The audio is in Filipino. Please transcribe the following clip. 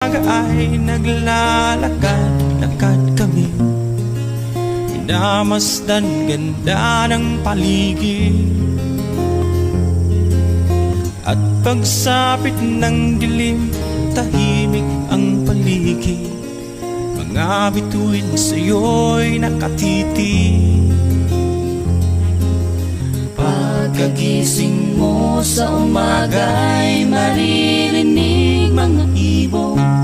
umaga ay naglalakad-lakad kami, minamasdan ganda ng paligid. At pagsapit ng dilim, tahimik ang paligid, mga bituin sa'yo'y nakatitig. Pagkagising mo sa umaga'y maririnig mga ibon,